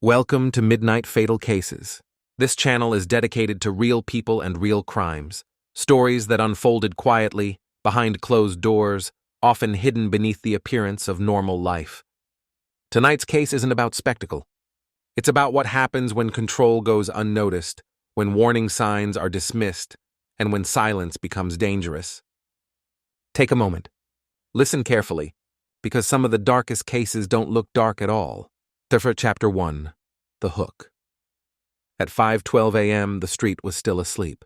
Welcome to Midnight Fatal Cases. This channel is dedicated to real people and real crimes, stories that unfolded quietly, behind closed doors, often hidden beneath the appearance of normal life. Tonight's case isn't about spectacle. It's about what happens when control goes unnoticed, when warning signs are dismissed, and when silence becomes dangerous. Take a moment. Listen carefully, because some of the darkest cases don't look dark at all. For Chapter 1, The Hook. At 5:12 a.m., the street was still asleep.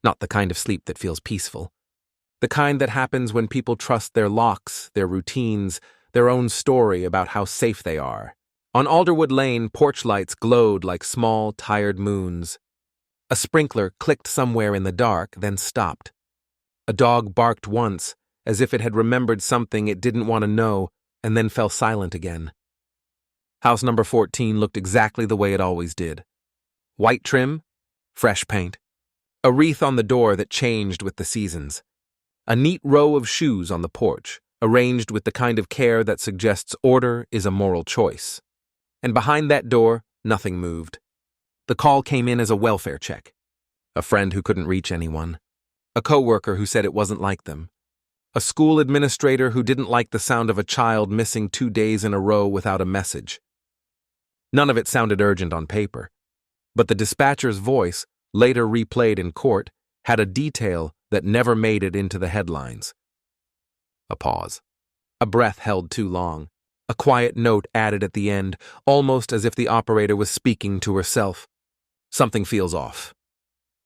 Not the kind of sleep that feels peaceful. The kind that happens when people trust their locks, their routines, their own story about how safe they are. On Alderwood Lane, porch lights glowed like small, tired moons. A sprinkler clicked somewhere in the dark, then stopped. A dog barked once, as if it had remembered something it didn't want to know, and then fell silent again. House number 14 looked exactly the way it always did. White trim, fresh paint. A wreath on the door that changed with the seasons. A neat row of shoes on the porch, arranged with the kind of care that suggests order is a moral choice. And behind that door, nothing moved. The call came in as a welfare check. A friend who couldn't reach anyone. A coworker who said it wasn't like them. A school administrator who didn't like the sound of a child missing 2 days in a row without a message. None of it sounded urgent on paper, but the dispatcher's voice, later replayed in court, had a detail that never made it into the headlines. A pause. A breath held too long. A quiet note added at the end, almost as if the operator was speaking to herself. Something feels off.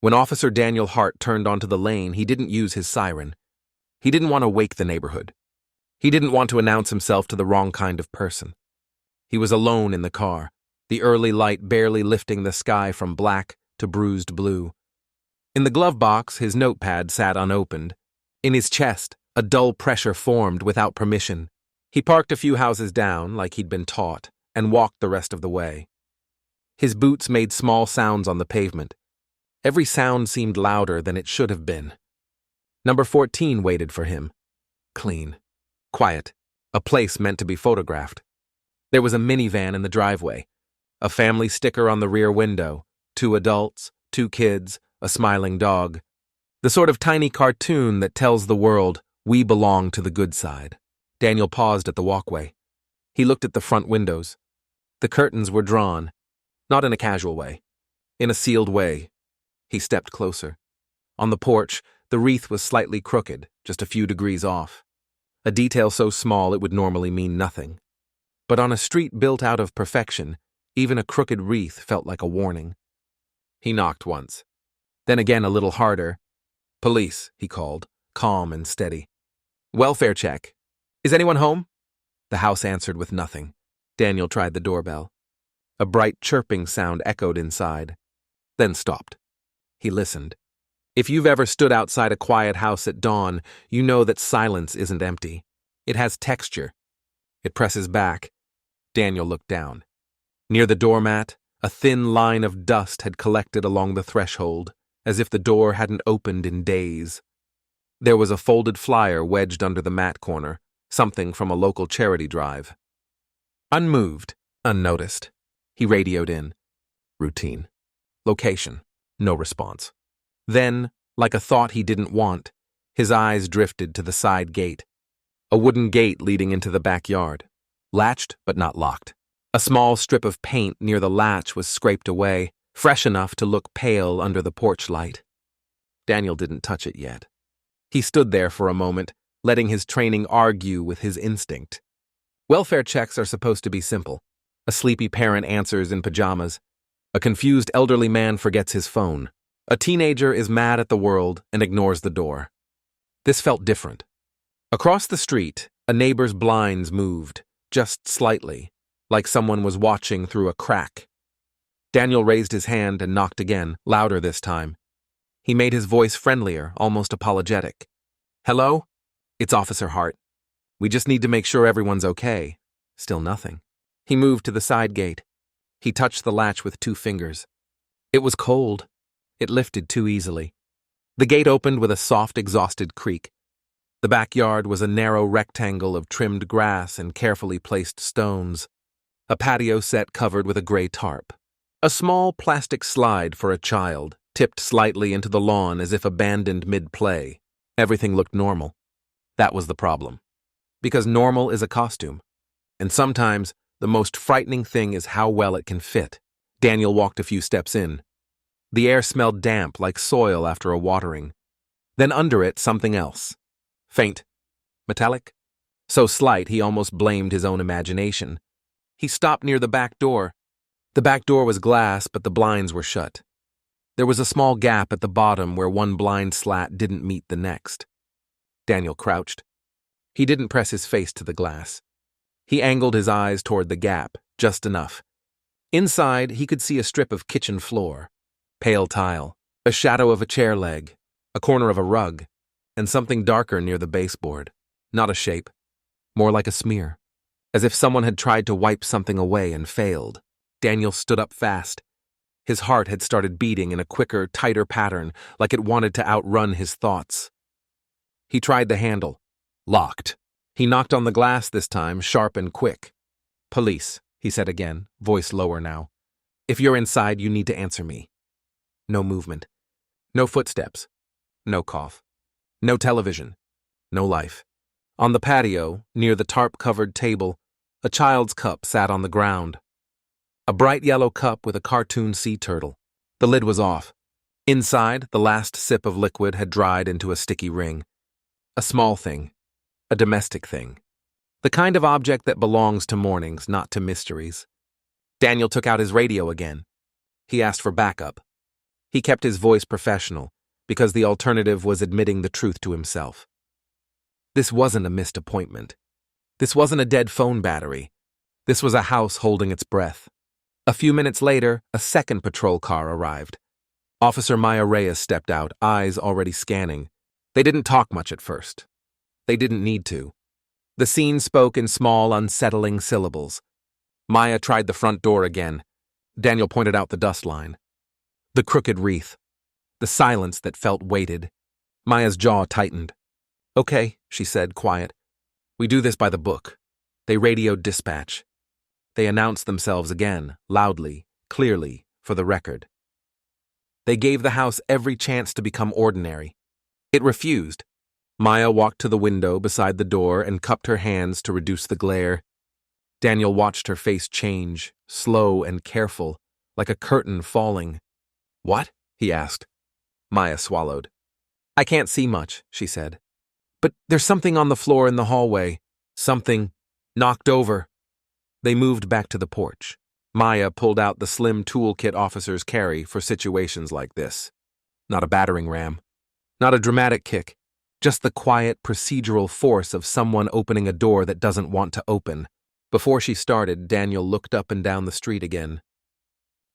When Officer Daniel Hart turned onto the lane, he didn't use his siren. He didn't want to wake the neighborhood. He didn't want to announce himself to the wrong kind of person. He was alone in the car, the early light barely lifting the sky from black to bruised blue. In the glove box, his notepad sat unopened. In his chest, a dull pressure formed without permission. He parked a few houses down, like he'd been taught, and walked the rest of the way. His boots made small sounds on the pavement. Every sound seemed louder than it should have been. Number 14 waited for him. Clean. Quiet. A place meant to be photographed. There was a minivan in the driveway. A family sticker on the rear window. 2 adults, 2 kids, a smiling dog. The sort of tiny cartoon that tells the world, we belong to the good side. Daniel paused at the walkway. He looked at the front windows. The curtains were drawn. Not in a casual way. In a sealed way. He stepped closer. On the porch, the wreath was slightly crooked, just a few degrees off. A detail so small it would normally mean nothing. But on a street built out of perfection, even a crooked wreath felt like a warning. He knocked once. Then again a little harder. Police, he called, calm and steady. Welfare check. Is anyone home? The house answered with nothing. Daniel tried the doorbell. A bright chirping sound echoed inside, then stopped. He listened. If you've ever stood outside a quiet house at dawn, you know that silence isn't empty. It has texture. It presses back. Daniel looked down. Near the doormat, a thin line of dust had collected along the threshold, as if the door hadn't opened in days. There was a folded flyer wedged under the mat corner, something from a local charity drive. Unmoved, unnoticed, he radioed in. Routine. Location. No response. Then, like a thought he didn't want, his eyes drifted to the side gate. A wooden gate leading into the backyard. Latched but not locked. A small strip of paint near the latch was scraped away, fresh enough to look pale under the porch light. Daniel didn't touch it yet. He stood there for a moment, letting his training argue with his instinct. Welfare checks are supposed to be simple. A sleepy parent answers in pajamas. A confused elderly man forgets his phone. A teenager is mad at the world and ignores the door. This felt different. Across the street, a neighbor's blinds moved, just slightly, like someone was watching through a crack. Daniel raised his hand and knocked again, louder this time. He made his voice friendlier, almost apologetic. Hello? It's Officer Hart. We just need to make sure everyone's okay. Still nothing. He moved to the side gate. He touched the latch with 2 fingers. It was cold. It lifted too easily. The gate opened with a soft, exhausted creak. The backyard was a narrow rectangle of trimmed grass and carefully placed stones. A patio set covered with a gray tarp. A small plastic slide for a child, tipped slightly into the lawn as if abandoned mid-play. Everything looked normal. That was the problem. Because normal is a costume. And sometimes, the most frightening thing is how well it can fit. Daniel walked a few steps in. The air smelled damp like soil after a watering. Then under it, something else. Faint. Metallic. So slight he almost blamed his own imagination. He stopped near the back door. The back door was glass, but the blinds were shut. There was a small gap at the bottom where one blind slat didn't meet the next. Daniel crouched. He didn't press his face to the glass. He angled his eyes toward the gap, just enough. Inside, he could see a strip of kitchen floor, pale tile, a shadow of a chair leg, a corner of a rug, and something darker near the baseboard. Not a shape, more like a smear, as if someone had tried to wipe something away and failed. Daniel stood up fast. His heart had started beating in a quicker, tighter pattern, like it wanted to outrun his thoughts. He tried the handle. Locked. He knocked on the glass this time, sharp and quick. "Police," he said again, voice lower now. "If you're inside, you need to answer me." No movement. No footsteps. No cough. No television. No life. On the patio, near the tarp-covered table, a child's cup sat on the ground. A bright yellow cup with a cartoon sea turtle. The lid was off. Inside, the last sip of liquid had dried into a sticky ring. A small thing. A domestic thing. The kind of object that belongs to mornings, not to mysteries. Daniel took out his radio again. He asked for backup. He kept his voice professional, because the alternative was admitting the truth to himself. This wasn't a missed appointment. This wasn't a dead phone battery. This was a house holding its breath. A few minutes later, a second patrol car arrived. Officer Maya Reyes stepped out, eyes already scanning. They didn't talk much at first. They didn't need to. The scene spoke in small, unsettling syllables. Maya tried the front door again. Daniel pointed out the dust line. The crooked wreath. The silence that felt weighted. Maya's jaw tightened. "Okay," she said, quiet. "We do this by the book." They radioed dispatch. They announced themselves again, loudly, clearly, for the record. They gave the house every chance to become ordinary. It refused. Maya walked to the window beside the door and cupped her hands to reduce the glare. Daniel watched her face change, slow and careful, like a curtain falling. "What?" he asked. Maya swallowed. "I can't see much," she said. "But there's something on the floor in the hallway. Something knocked over." They moved back to the porch. Maya pulled out the slim toolkit officers carry for situations like this. Not a battering ram. Not a dramatic kick. Just the quiet, procedural force of someone opening a door that doesn't want to open. Before she started, Daniel looked up and down the street again.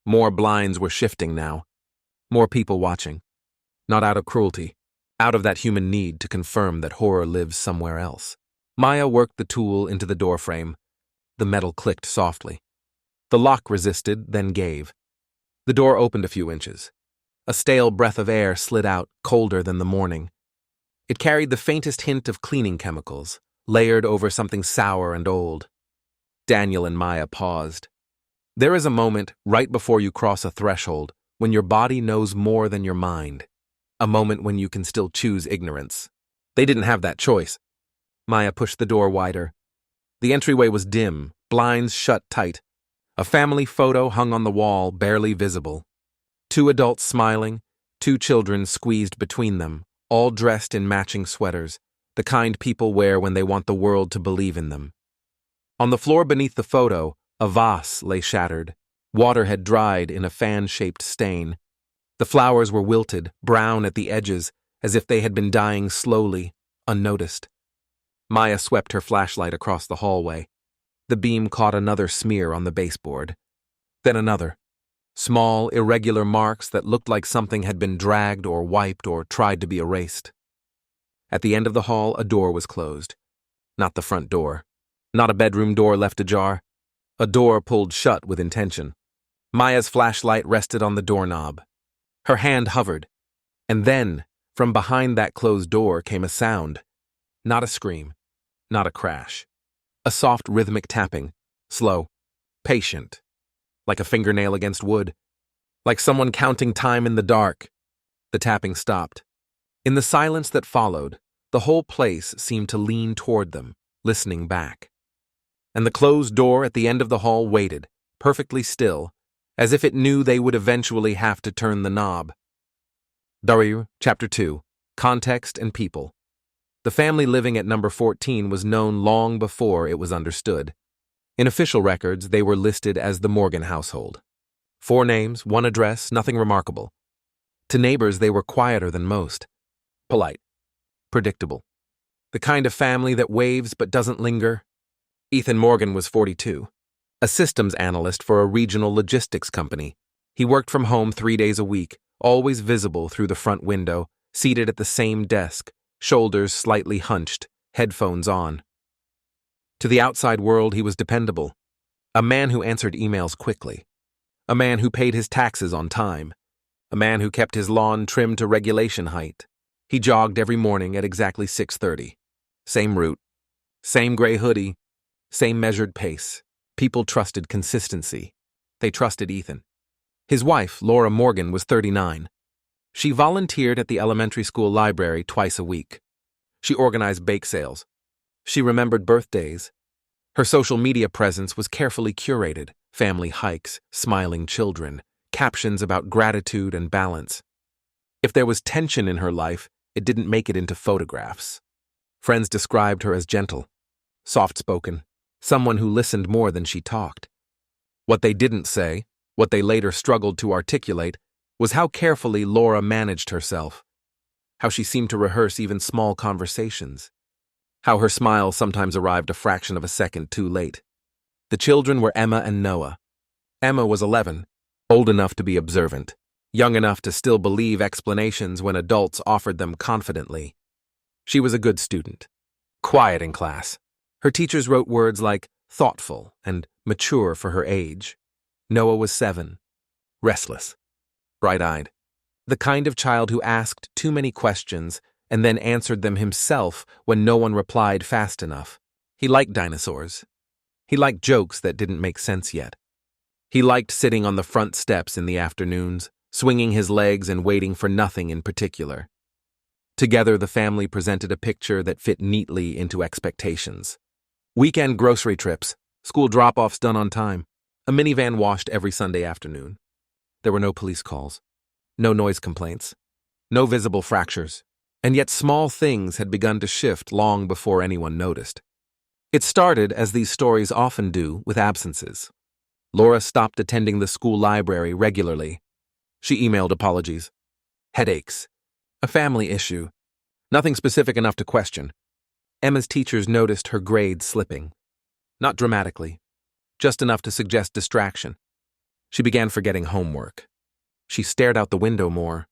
More blinds were shifting now. More people watching. Not out of cruelty. Out of that human need to confirm that horror lives somewhere else. Maya worked the tool into the doorframe. The metal clicked softly. The lock resisted, then gave. The door opened a few inches. A stale breath of air slid out, colder than the morning. It carried the faintest hint of cleaning chemicals, layered over something sour and old. Daniel and Maya paused. There is a moment, right before you cross a threshold, when your body knows more than your mind. A moment when you can still choose ignorance. They didn't have that choice. Maya pushed the door wider. The entryway was dim, blinds shut tight. A family photo hung on the wall, barely visible. 2 adults smiling, 2 children squeezed between them, all dressed in matching sweaters, the kind people wear when they want the world to believe in them. On the floor beneath the photo, a vase lay shattered. Water had dried in a fan-shaped stain. The flowers were wilted, brown at the edges, as if they had been dying slowly, unnoticed. Maya swept her flashlight across the hallway. The beam caught another smear on the baseboard. Then another. Small, irregular marks that looked like something had been dragged or wiped or tried to be erased. At the end of the hall, a door was closed. Not the front door. Not a bedroom door left ajar. A door pulled shut with intention. Maya's flashlight rested on the doorknob. Her hand hovered. And then, from behind that closed door came a sound. Not a scream. Not a crash. A soft rhythmic tapping. Slow. patient, like a fingernail against wood, like someone counting time in the dark. The tapping stopped. In the silence that followed, the whole place seemed to lean toward them, listening back. And the closed door at the end of the hall waited, perfectly still, as if it knew they would eventually have to turn the knob. Darir, Chapter 2, Context and People. The family living at number 14 was known long before it was understood. In official records, they were listed as the Morgan household. 4 names, 1 address, nothing remarkable. To neighbors, they were quieter than most. Polite. Predictable. The kind of family that waves but doesn't linger. Ethan Morgan was 42. A systems analyst for a regional logistics company. He worked from home 3 days a week, always visible through the front window, seated at the same desk, shoulders slightly hunched, headphones on. To the outside world, he was dependable. A man who answered emails quickly. A man who paid his taxes on time. A man who kept his lawn trimmed to regulation height. He jogged every morning at exactly 6:30. Same route. Same gray hoodie. Same measured pace. People trusted consistency. They trusted Ethan. His wife, Laura Morgan, was 39. She volunteered at the elementary school library twice a week. She organized bake sales. She remembered birthdays. Her social media presence was carefully curated: family hikes, smiling children, captions about gratitude and balance. If there was tension in her life, it didn't make it into photographs. Friends described her as gentle, soft-spoken, someone who listened more than she talked. What they didn't say, what they later struggled to articulate, was how carefully Laura managed herself, how she seemed to rehearse even small conversations, how her smile sometimes arrived a fraction of a second too late. The children were Emma and Noah. Emma was 11, old enough to be observant, young enough to still believe explanations when adults offered them confidently. She was a good student, quiet in class. Her teachers wrote words like thoughtful and mature for her age. Noah was 7, restless, bright-eyed, the kind of child who asked too many questions and then answered them himself when no one replied fast enough. He liked dinosaurs. He liked jokes that didn't make sense yet. He liked sitting on the front steps in the afternoons, swinging his legs and waiting for nothing in particular. Together, the family presented a picture that fit neatly into expectations. Weekend grocery trips, school drop-offs done on time, a minivan washed every Sunday afternoon. There were no police calls, no noise complaints, no visible fractures, and yet small things had begun to shift long before anyone noticed. It started, as these stories often do, with absences. Laura stopped attending the school library regularly. She emailed apologies. Headaches. A family issue. Nothing specific enough to question. Emma's teachers noticed her grades slipping. Not dramatically, just enough to suggest distraction. She began forgetting homework. She stared out the window more.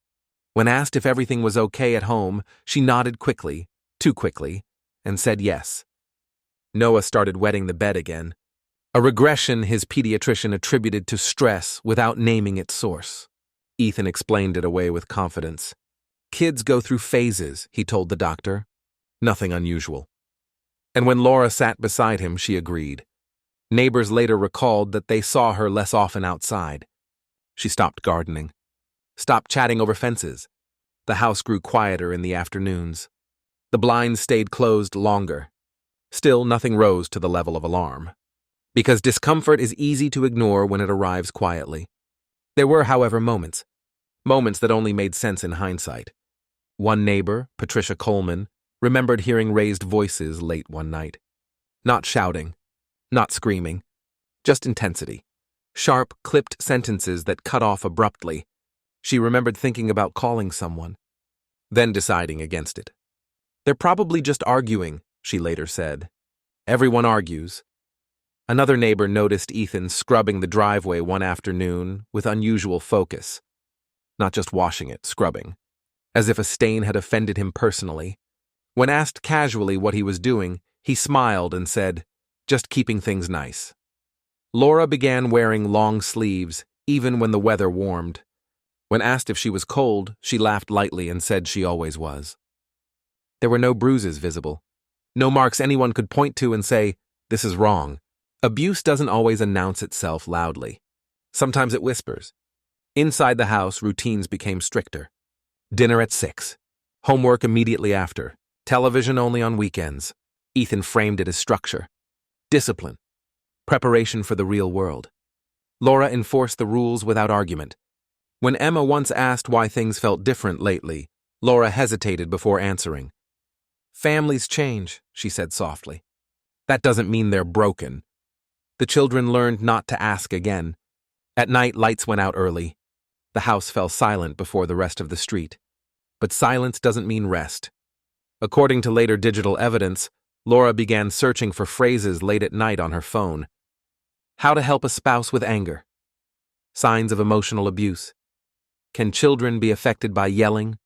When asked if everything was okay at home, she nodded quickly, too quickly, and said yes. Noah started wetting the bed again, a regression his pediatrician attributed to stress without naming its source. Ethan explained it away with confidence. Kids go through phases, he told the doctor. Nothing unusual. And when Laura sat beside him, she agreed. Neighbors later recalled that they saw her less often outside. She stopped gardening, stopped chatting over fences. The house grew quieter in the afternoons. The blinds stayed closed longer. Still, nothing rose to the level of alarm. Because discomfort is easy to ignore when it arrives quietly. There were, however, moments that only made sense in hindsight. One neighbor, Patricia Coleman, remembered hearing raised voices late one night. Not shouting, not screaming, just intensity. Sharp, clipped sentences that cut off abruptly. She remembered thinking about calling someone, then deciding against it. They're probably just arguing, she later said. Everyone argues. Another neighbor noticed Ethan scrubbing the driveway one afternoon with unusual focus. Not just washing it, scrubbing. As if a stain had offended him personally. When asked casually what he was doing, he smiled and said, "Just keeping things nice." Laura began wearing long sleeves, even when the weather warmed. When asked if she was cold, she laughed lightly and said she always was. There were no bruises visible, no marks anyone could point to and say, "This is wrong." Abuse doesn't always announce itself loudly. Sometimes it whispers. Inside the house, routines became stricter. Dinner at 6. Homework immediately after. Television only on weekends. Ethan framed it as structure. Discipline. Preparation for the real world. Laura enforced the rules without argument. When Emma once asked why things felt different lately, Laura hesitated before answering. "Families change," she said softly. "That doesn't mean they're broken." The children learned not to ask again. At night, lights went out early. The house fell silent before the rest of the street. But silence doesn't mean rest. According to later digital evidence, Laura began searching for phrases late at night on her phone. How to help a spouse with anger. Signs of emotional abuse. Can children be affected by yelling?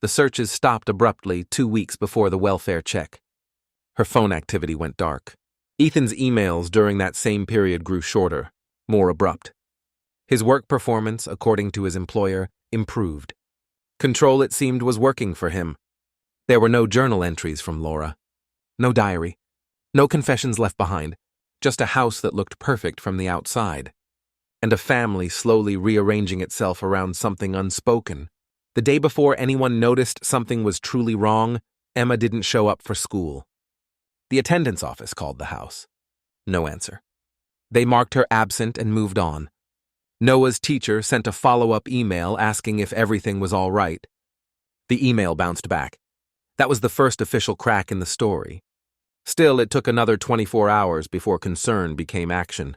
The searches stopped abruptly 2 weeks before the welfare check. Her phone activity went dark. Ethan's emails during that same period grew shorter, more abrupt. His work performance, according to his employer, improved. Control, it seemed, was working for him. There were no journal entries from Laura. No diary. No confessions left behind. Just a house that looked perfect from the outside. And a family slowly rearranging itself around something unspoken. The day before anyone noticed something was truly wrong, Emma didn't show up for school. The attendance office called the house. No answer. They marked her absent and moved on. Noah's teacher sent a follow-up email asking if everything was all right. The email bounced back. That was the first official crack in the story. Still, it took another 24 hours before concern became action.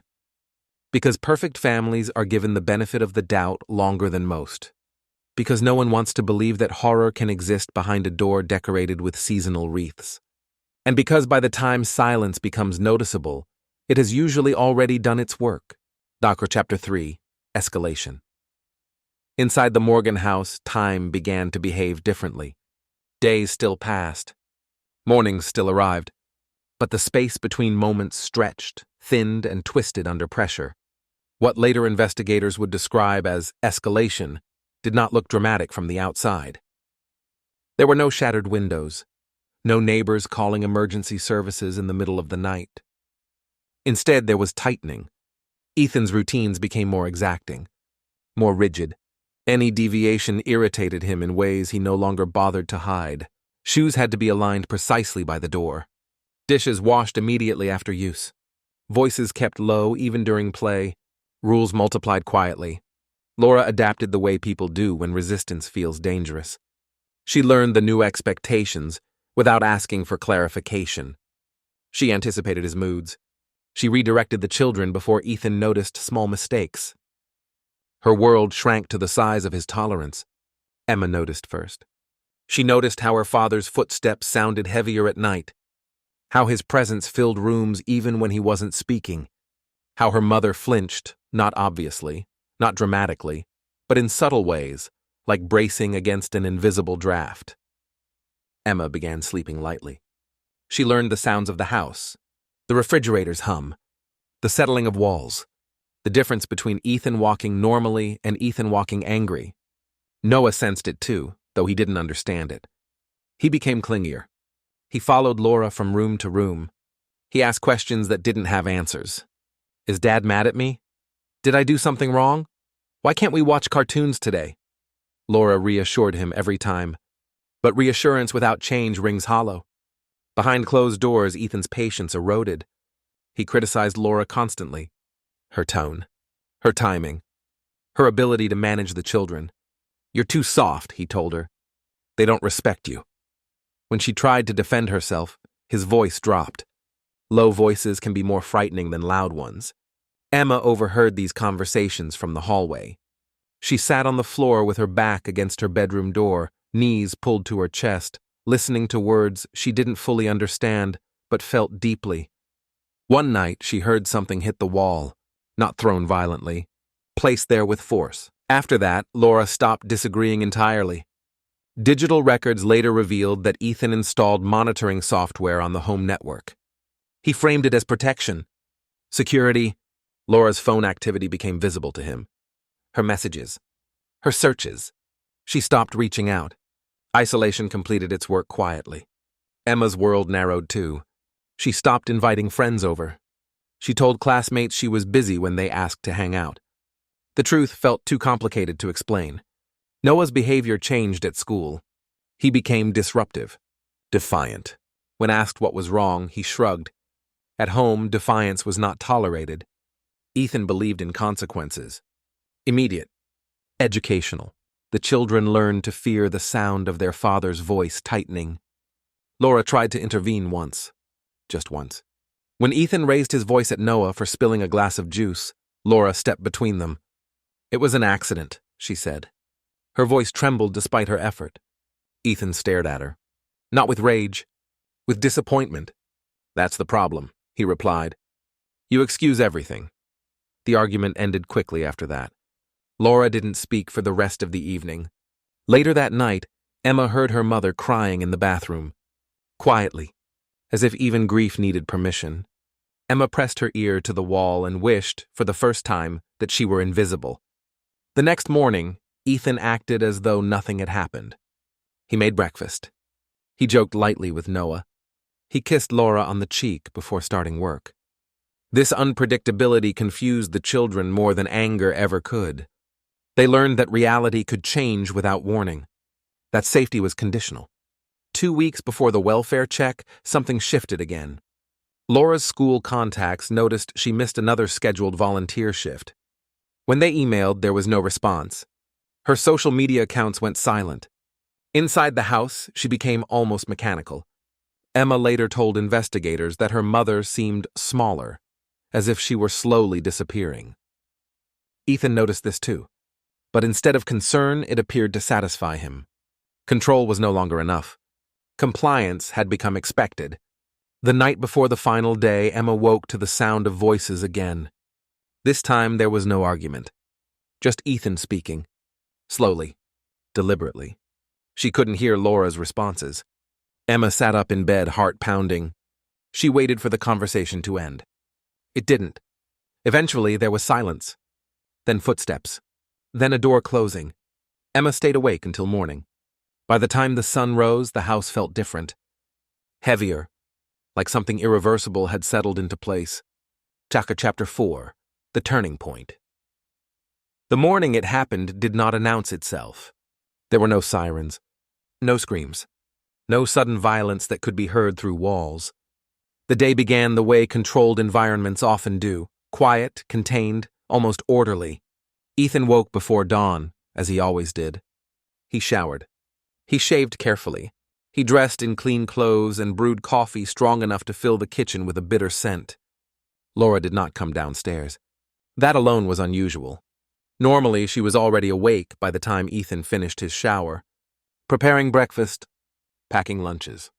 Because perfect families are given the benefit of the doubt longer than most. Because no one wants to believe that horror can exist behind a door decorated with seasonal wreaths. And because by the time silence becomes noticeable, it has usually already done its work. Docker Chapter 3, Escalation. Inside the Morgan house, time began to behave differently. Days still passed. Mornings still arrived. But the space between moments stretched, thinned, and twisted under pressure. What later investigators would describe as escalation did not look dramatic from the outside. There were no shattered windows, no neighbors calling emergency services in the middle of the night. Instead, there was tightening. Ethan's routines became more exacting, more rigid. Any deviation irritated him in ways he no longer bothered to hide. Shoes had to be aligned precisely by the door. Dishes washed immediately after use. Voices kept low even during play. Rules multiplied quietly. Laura adapted the way people do when resistance feels dangerous. She learned the new expectations without asking for clarification. She anticipated his moods. She redirected the children before Ethan noticed small mistakes. Her world shrank to the size of his tolerance. Emma noticed first. She noticed how her father's footsteps sounded heavier at night, how his presence filled rooms even when he wasn't speaking, how her mother flinched, not obviously, not dramatically, but in subtle ways, like bracing against an invisible draft. Emma began sleeping lightly. She learned the sounds of the house, the refrigerator's hum, the settling of walls, the difference between Ethan walking normally and Ethan walking angry. Noah sensed it too, though he didn't understand it. He became clingier. He followed Laura from room to room. He asked questions that didn't have answers. Is Dad mad at me? Did I do something wrong? Why can't we watch cartoons today? Laura reassured him every time. But reassurance without change rings hollow. Behind closed doors, Ethan's patience eroded. He criticized Laura constantly. Her tone, her timing, her ability to manage the children. You're too soft, he told her. They don't respect you. When she tried to defend herself, his voice dropped. Low voices can be more frightening than loud ones. Emma overheard these conversations from the hallway. She sat on the floor with her back against her bedroom door, knees pulled to her chest, listening to words she didn't fully understand, but felt deeply. One night, she heard something hit the wall, not thrown violently, placed there with force. After that, Laura stopped disagreeing entirely. Digital records later revealed that Ethan installed monitoring software on the home network. He framed it as protection. Security. Laura's phone activity became visible to him. Her messages. Her searches. She stopped reaching out. Isolation completed its work quietly. Emma's world narrowed too. She stopped inviting friends over. She told classmates she was busy when they asked to hang out. The truth felt too complicated to explain. Noah's behavior changed at school. He became disruptive, defiant. When asked what was wrong, he shrugged. At home, defiance was not tolerated. Ethan believed in consequences. Immediate. Educational. The children learned to fear the sound of their father's voice tightening. Laura tried to intervene once. Just once. When Ethan raised his voice at Noah for spilling a glass of juice, Laura stepped between them. "It was an accident," she said. Her voice trembled despite her effort. Ethan stared at her. Not with rage, with disappointment. "That's the problem," he replied. "You excuse everything." The argument ended quickly after that. Laura didn't speak for the rest of the evening. Later that night, Emma heard her mother crying in the bathroom. Quietly, as if even grief needed permission. Emma pressed her ear to the wall and wished, for the first time, that she were invisible. The next morning, Ethan acted as though nothing had happened. He made breakfast. He joked lightly with Noah. He kissed Laura on the cheek before starting work. This unpredictability confused the children more than anger ever could. They learned that reality could change without warning, that safety was conditional. 2 weeks before the welfare check, something shifted again. Laura's school contacts noticed she missed another scheduled volunteer shift. When they emailed, there was no response. Her social media accounts went silent. Inside the house, she became almost mechanical. Emma later told investigators that her mother seemed smaller, as if she were slowly disappearing. Ethan noticed this too, but instead of concern, it appeared to satisfy him. Control was no longer enough. Compliance had become expected. The night before the final day, Emma woke to the sound of voices again. This time there was no argument. Just Ethan speaking. Slowly. Deliberately. She couldn't hear Laura's responses. Emma sat up in bed, heart pounding. She waited for the conversation to end. It didn't. Eventually there was silence. Then footsteps. Then a door closing. Emma stayed awake until morning. By the time the sun rose, the house felt different. Heavier. Like something irreversible had settled into place. Chapter 4. The Turning Point. The morning it happened did not announce itself. There were no sirens. No screams. No sudden violence that could be heard through walls. The day began the way controlled environments often do. Quiet, contained, almost orderly. Ethan woke before dawn, as he always did. He showered. He shaved carefully. He dressed in clean clothes and brewed coffee strong enough to fill the kitchen with a bitter scent. Laura did not come downstairs. That alone was unusual. Normally, she was already awake by the time Ethan finished his shower, preparing breakfast, packing lunches,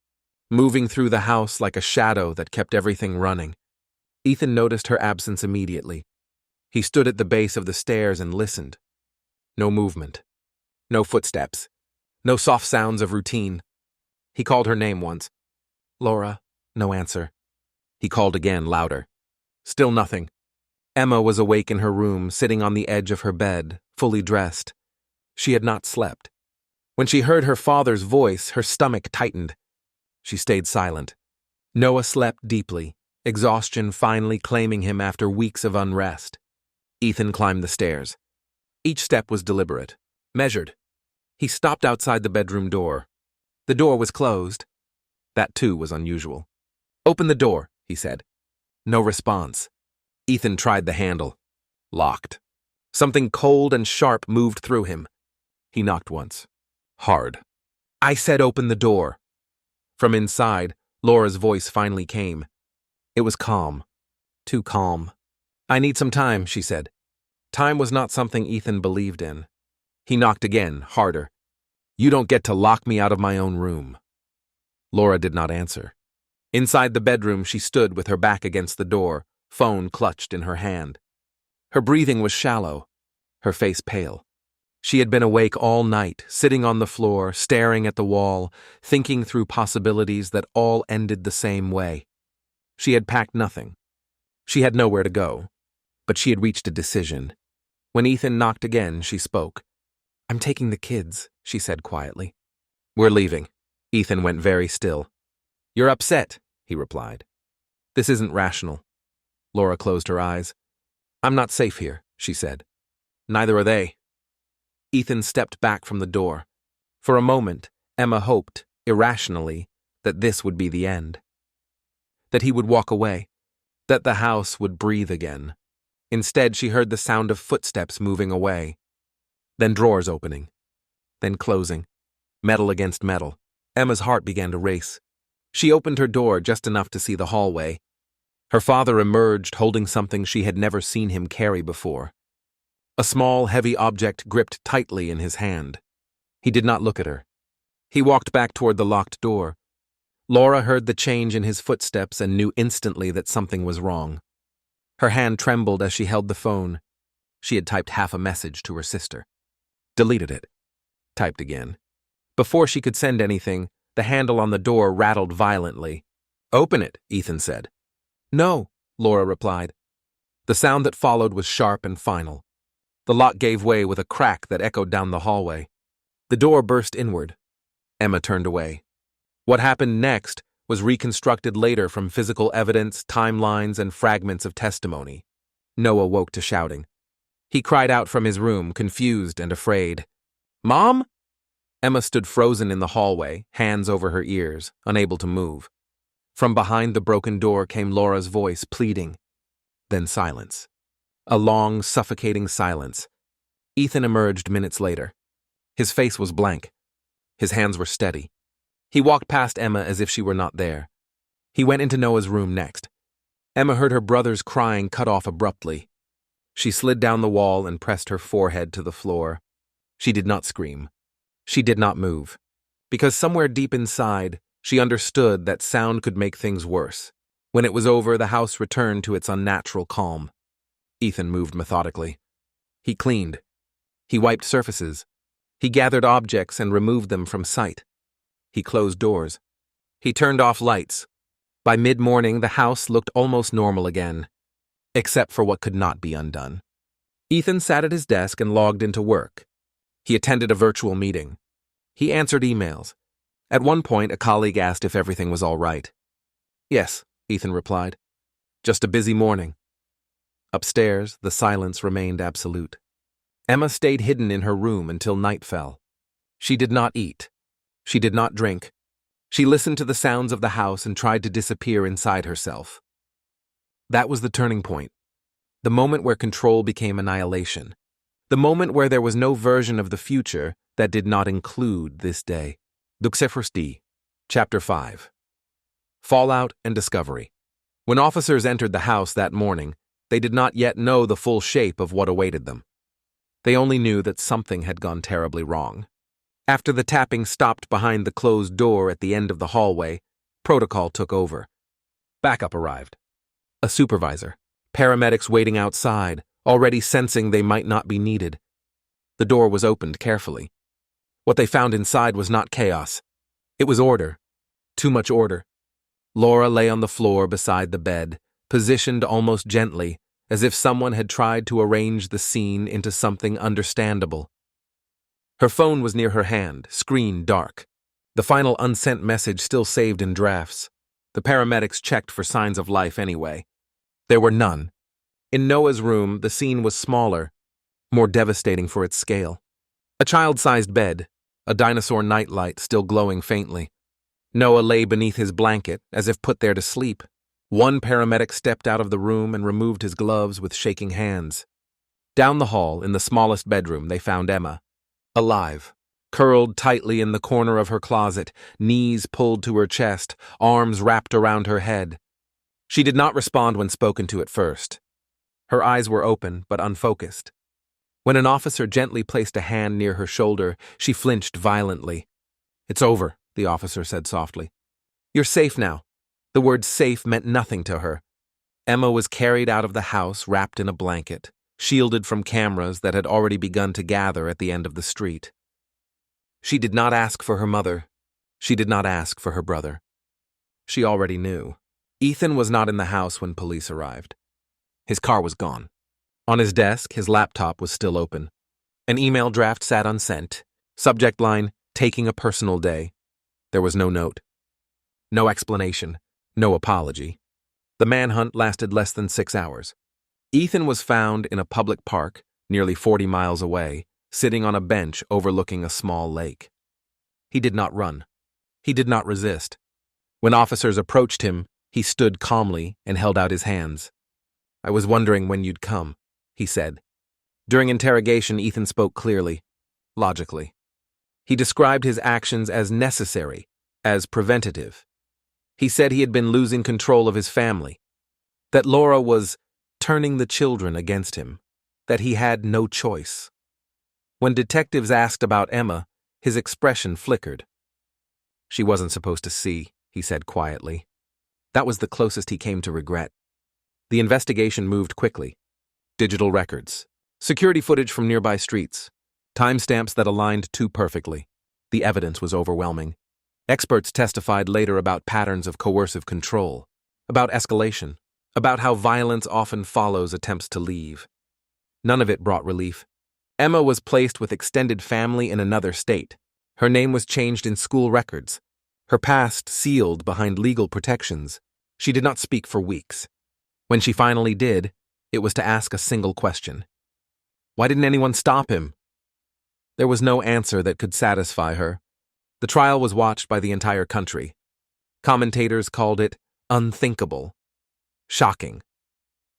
moving through the house like a shadow that kept everything running. Ethan noticed her absence immediately. He stood at the base of the stairs and listened. No movement. No footsteps. No soft sounds of routine. He called her name once. "Laura." No answer. He called again, louder. Still nothing. Emma was awake in her room, sitting on the edge of her bed, fully dressed. She had not slept. When she heard her father's voice, her stomach tightened. She stayed silent. Noah slept deeply, exhaustion finally claiming him after weeks of unrest. Ethan climbed the stairs. Each step was deliberate, measured. He stopped outside the bedroom door. The door was closed. That too was unusual. "Open the door," he said. No response. Ethan tried the handle. Locked. Something cold and sharp moved through him. He knocked once. Hard. "I said open the door." From inside, Laura's voice finally came. It was calm. Too calm. "I need some time," she said. Time was not something Ethan believed in. He knocked again, harder. "You don't get to lock me out of my own room." Laura did not answer. Inside the bedroom, she stood with her back against the door, phone clutched in her hand. Her breathing was shallow, her face pale. She had been awake all night, sitting on the floor, staring at the wall, thinking through possibilities that all ended the same way. She had packed nothing. She had nowhere to go, but she had reached a decision. When Ethan knocked again, she spoke. "I'm taking the kids," she said quietly. "We're leaving." Ethan went very still. "You're upset," he replied. "This isn't rational." Laura closed her eyes. "I'm not safe here," she said. "Neither are they." Ethan stepped back from the door. For a moment, Emma hoped, irrationally, that this would be the end. That he would walk away. That the house would breathe again. Instead, she heard the sound of footsteps moving away. Then drawers opening. Then closing. Metal against metal. Emma's heart began to race. She opened her door just enough to see the hallway. Her father emerged holding something she had never seen him carry before. A small, heavy object gripped tightly in his hand. He did not look at her. He walked back toward the locked door. Laura heard the change in his footsteps and knew instantly that something was wrong. Her hand trembled as she held the phone. She had typed half a message to her sister. Deleted it. Typed again. Before she could send anything, the handle on the door rattled violently. "Open it," Ethan said. "No," Laura replied. The sound that followed was sharp and final. The lock gave way with a crack that echoed down the hallway. The door burst inward. Emma turned away. What happened next was reconstructed later from physical evidence, timelines, and fragments of testimony. Noah woke to shouting. He cried out from his room, confused and afraid. "Mom?" Emma stood frozen in the hallway, hands over her ears, unable to move. From behind the broken door came Laura's voice, pleading. Then silence. A long, suffocating silence. Ethan emerged minutes later. His face was blank. His hands were steady. He walked past Emma as if she were not there. He went into Noah's room next. Emma heard her brother's crying cut off abruptly. She slid down the wall and pressed her forehead to the floor. She did not scream. She did not move. Because somewhere deep inside, she understood that sound could make things worse. When it was over, the house returned to its unnatural calm. Ethan moved methodically. He cleaned. He wiped surfaces. He gathered objects and removed them from sight. He closed doors. He turned off lights. By mid-morning, the house looked almost normal again, except for what could not be undone. Ethan sat at his desk and logged into work. He attended a virtual meeting. He answered emails. At one point, a colleague asked if everything was all right. "Yes," Ethan replied. "Just a busy morning." Upstairs, the silence remained absolute. Emma stayed hidden in her room until night fell. She did not eat. She did not drink. She listened to the sounds of the house and tried to disappear inside herself. That was the turning point. The moment where control became annihilation. The moment where there was no version of the future that did not include this day. Duxefrosti, Chapter 5. Fallout and Discovery. When officers entered the house that morning, they did not yet know the full shape of what awaited them. They only knew that something had gone terribly wrong. After the tapping stopped behind the closed door at the end of the hallway, protocol took over. Backup arrived. A supervisor. Paramedics waiting outside, already sensing they might not be needed. The door was opened carefully. What they found inside was not chaos. It was order. Too much order. Laura lay on the floor beside the bed, positioned almost gently, as if someone had tried to arrange the scene into something understandable. Her phone was near her hand, screen dark. The final unsent message still saved in drafts. The paramedics checked for signs of life anyway. There were none. In Noah's room, the scene was smaller, more devastating for its scale. A child-sized bed, a dinosaur nightlight still glowing faintly. Noah lay beneath his blanket, as if put there to sleep. One paramedic stepped out of the room and removed his gloves with shaking hands. Down the hall, in the smallest bedroom, they found Emma. Alive, curled tightly in the corner of her closet, knees pulled to her chest, arms wrapped around her head. She did not respond when spoken to at first. Her eyes were open, but unfocused. When an officer gently placed a hand near her shoulder, she flinched violently. "It's over," the officer said softly. "You're safe now." The word safe meant nothing to her. Emma was carried out of the house wrapped in a blanket, shielded from cameras that had already begun to gather at the end of the street. She did not ask for her mother. She did not ask for her brother. She already knew. Ethan was not in the house when police arrived. His car was gone. On his desk, his laptop was still open. An email draft sat unsent. Subject line, "Taking a personal day." There was no note. No explanation. No apology. The manhunt lasted less than 6 hours. Ethan was found in a public park, nearly 40 miles away, sitting on a bench overlooking a small lake. He did not run. He did not resist. When officers approached him, he stood calmly and held out his hands. "I was wondering when you'd come," he said. During interrogation, Ethan spoke clearly, logically. He described his actions as necessary, as preventative. He said he had been losing control of his family, that Laura was turning the children against him, that he had no choice. When detectives asked about Emma, his expression flickered. "She wasn't supposed to see," he said quietly. That was the closest he came to regret. The investigation moved quickly. Digital records, security footage from nearby streets, timestamps that aligned too perfectly. The evidence was overwhelming. Experts testified later about patterns of coercive control, about escalation, about how violence often follows attempts to leave. None of it brought relief. Emma was placed with extended family in another state. Her name was changed in school records, her past sealed behind legal protections. She did not speak for weeks. When she finally did, it was to ask a single question. Why didn't anyone stop him? There was no answer that could satisfy her. The trial was watched by the entire country. Commentators called it unthinkable, shocking,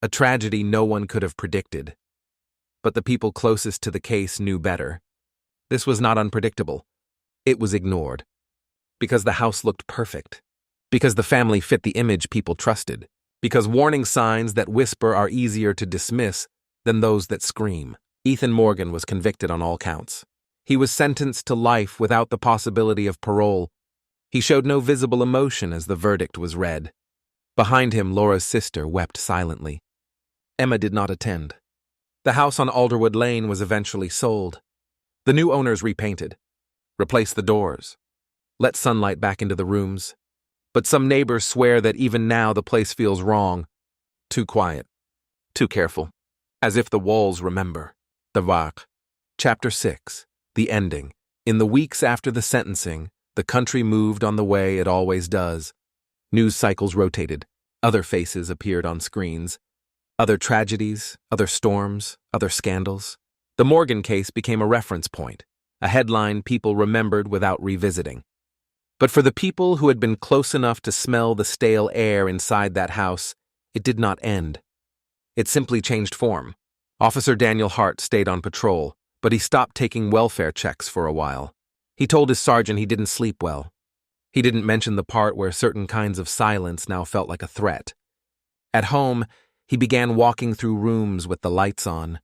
a tragedy no one could have predicted. But the people closest to the case knew better. This was not unpredictable. It was ignored. Because the house looked perfect. Because the family fit the image people trusted. Because warning signs that whisper are easier to dismiss than those that scream. Ethan Morgan was convicted on all counts. He was sentenced to life without the possibility of parole. He showed no visible emotion as the verdict was read. Behind him, Laura's sister wept silently. Emma did not attend. The house on Alderwood Lane was eventually sold. The new owners repainted, replaced the doors, let sunlight back into the rooms. But some neighbors swear that even now the place feels wrong, too quiet, too careful, as if the walls remember. The Vach. Chapter 6. The ending. In the weeks after the sentencing, the country moved on the way it always does. News cycles rotated. Other faces appeared on screens. Other tragedies, other storms, other scandals. The Morgan case became a reference point, a headline people remembered without revisiting. But for the people who had been close enough to smell the stale air inside that house, it did not end. It simply changed form. Officer Daniel Hart stayed on patrol, but he stopped taking welfare checks for a while. He told his sergeant he didn't sleep well. He didn't mention the part where certain kinds of silence now felt like a threat. At home, he began walking through rooms with the lights on.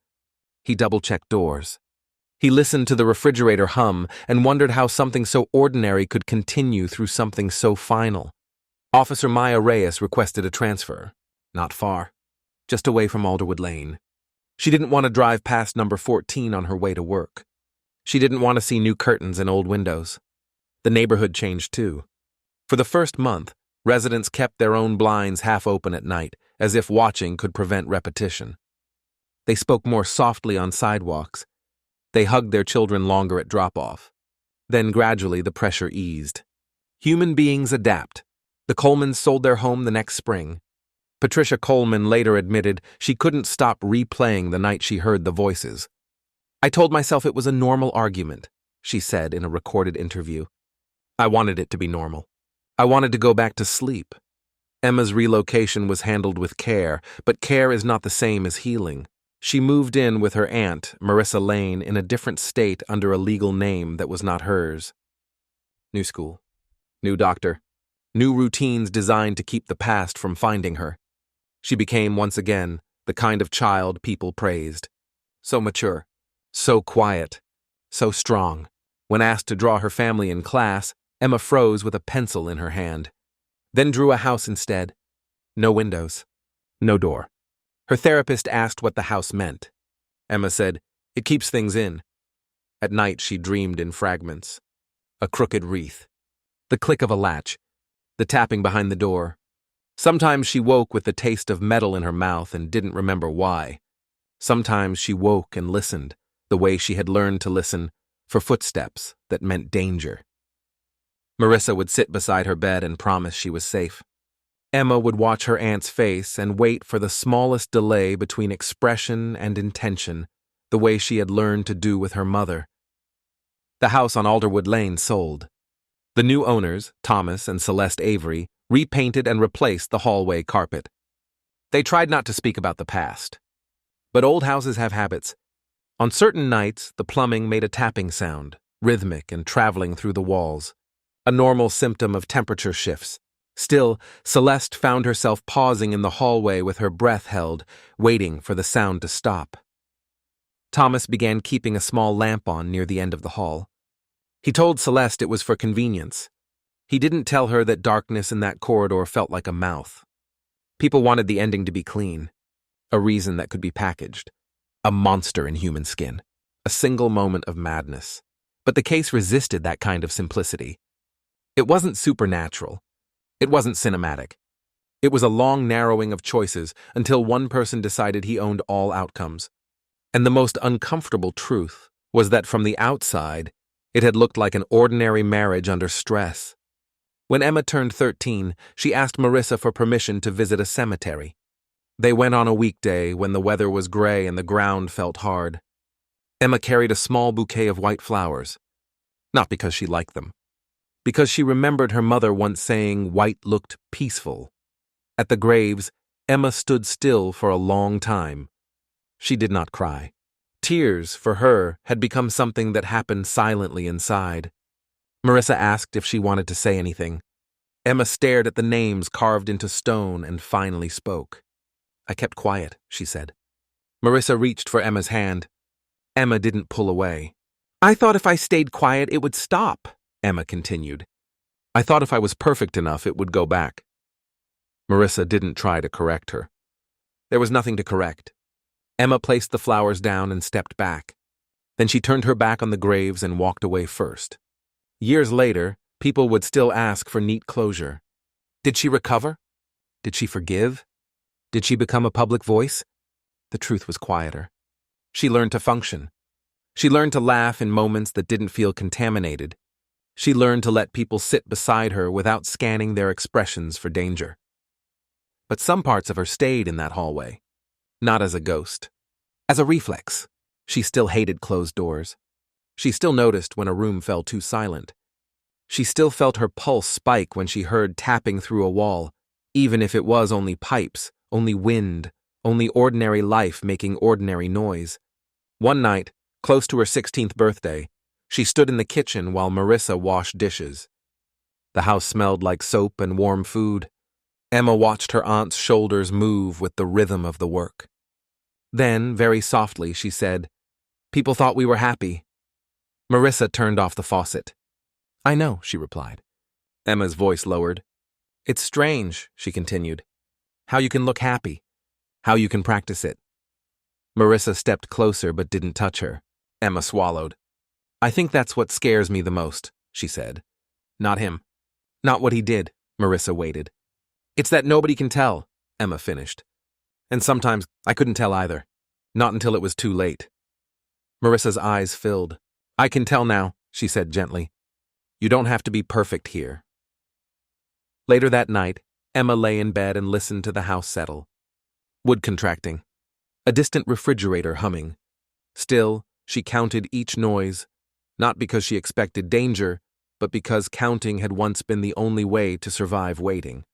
He double-checked doors. He listened to the refrigerator hum and wondered how something so ordinary could continue through something so final. Officer Maya Reyes requested a transfer. Not far. Just away from Alderwood Lane. She didn't want to drive past number 14 on her way to work. She didn't want to see new curtains in old windows. The neighborhood changed too. For the first month, residents kept their own blinds half open at night, as if watching could prevent repetition. They spoke more softly on sidewalks. They hugged their children longer at drop-off. Then gradually the pressure eased. Human beings adapt. The Colemans sold their home the next spring. Patricia Coleman later admitted she couldn't stop replaying the night she heard the voices. "I told myself it was a normal argument," she said in a recorded interview. "I wanted it to be normal. I wanted to go back to sleep." Emma's relocation was handled with care, but care is not the same as healing. She moved in with her aunt, Marissa Lane, in a different state under a legal name that was not hers. New school, new doctor, new routines designed to keep the past from finding her. She became, once again, the kind of child people praised. So mature, so quiet, so strong. When asked to draw her family in class, Emma froze with a pencil in her hand. Then drew a house instead. No windows, no door. Her therapist asked what the house meant. Emma said, "It keeps things in." At night she dreamed in fragments. A crooked wreath. The click of a latch. The tapping behind the door. Sometimes she woke with the taste of metal in her mouth and didn't remember why. Sometimes she woke and listened, the way she had learned to listen, for footsteps that meant danger. Marissa would sit beside her bed and promise she was safe. Emma would watch her aunt's face and wait for the smallest delay between expression and intention, the way she had learned to do with her mother. The house on Alderwood Lane sold. The new owners, Thomas and Celeste Avery, repainted and replaced the hallway carpet. They tried not to speak about the past. But old houses have habits. On certain nights, the plumbing made a tapping sound, rhythmic and traveling through the walls, a normal symptom of temperature shifts. Still, Celeste found herself pausing in the hallway with her breath held, waiting for the sound to stop. Thomas began keeping a small lamp on near the end of the hall. He told Celeste it was for convenience. He didn't tell her that darkness in that corridor felt like a mouth. People wanted the ending to be clean, a reason that could be packaged, a monster in human skin, a single moment of madness. But the case resisted that kind of simplicity. It wasn't supernatural. It wasn't cinematic. It was a long narrowing of choices until one person decided he owned all outcomes. And the most uncomfortable truth was that from the outside, it had looked like an ordinary marriage under stress. When Emma turned 13, she asked Marissa for permission to visit a cemetery. They went on a weekday when the weather was gray and the ground felt hard. Emma carried a small bouquet of white flowers, not because she liked them, because she remembered her mother once saying white looked peaceful. At the graves, Emma stood still for a long time. She did not cry. Tears, for her, had become something that happened silently inside. Marissa asked if she wanted to say anything. Emma stared at the names carved into stone and finally spoke. "I kept quiet," she said. Marissa reached for Emma's hand. Emma didn't pull away. "I thought if I stayed quiet, it would stop," Emma continued. "I thought if I was perfect enough, it would go back." Marissa didn't try to correct her. There was nothing to correct. Emma placed the flowers down and stepped back. Then she turned her back on the graves and walked away first. Years later, people would still ask for neat closure. Did she recover? Did she forgive? Did she become a public voice? The truth was quieter. She learned to function. She learned to laugh in moments that didn't feel contaminated. She learned to let people sit beside her without scanning their expressions for danger. But some parts of her stayed in that hallway. Not as a ghost. As a reflex. She still hated closed doors. She still noticed when a room fell too silent. She still felt her pulse spike when she heard tapping through a wall, even if it was only pipes, only wind, only ordinary life making ordinary noise. One night, close to her 16th birthday, she stood in the kitchen while Marissa washed dishes. The house smelled like soap and warm food. Emma watched her aunt's shoulders move with the rhythm of the work. Then, very softly, she said, "People thought we were happy." Marissa turned off the faucet. "I know," she replied. Emma's voice lowered. "It's strange," she continued, "how you can look happy, how you can practice it." Marissa stepped closer but didn't touch her. Emma swallowed. "I think that's what scares me the most," she said. "Not him. Not what he did." Marissa waited. "It's that nobody can tell," Emma finished. "And sometimes I couldn't tell either. Not until it was too late." Marissa's eyes filled. "I can tell now," she said gently. "You don't have to be perfect here." Later that night, Emma lay in bed and listened to the house settle. Wood contracting. A distant refrigerator humming. Still, she counted each noise, not because she expected danger, but because counting had once been the only way to survive waiting.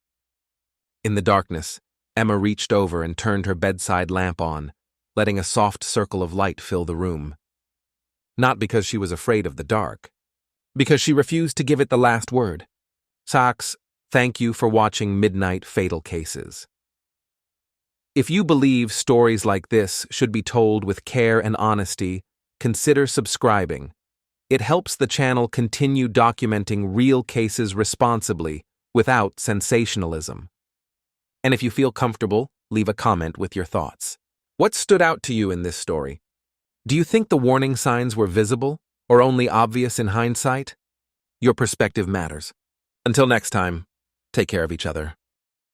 In the darkness, Emma reached over and turned her bedside lamp on, letting a soft circle of light fill the room. Not because she was afraid of the dark, because she refused to give it the last word. Socks, thank you for watching Midnight Fatal Cases. If you believe stories like this should be told with care and honesty, consider subscribing. It helps the channel continue documenting real cases responsibly, without sensationalism. And if you feel comfortable, leave a comment with your thoughts. What stood out to you in this story? Do you think the warning signs were visible, or only obvious in hindsight? Your perspective matters. Until next time, take care of each other.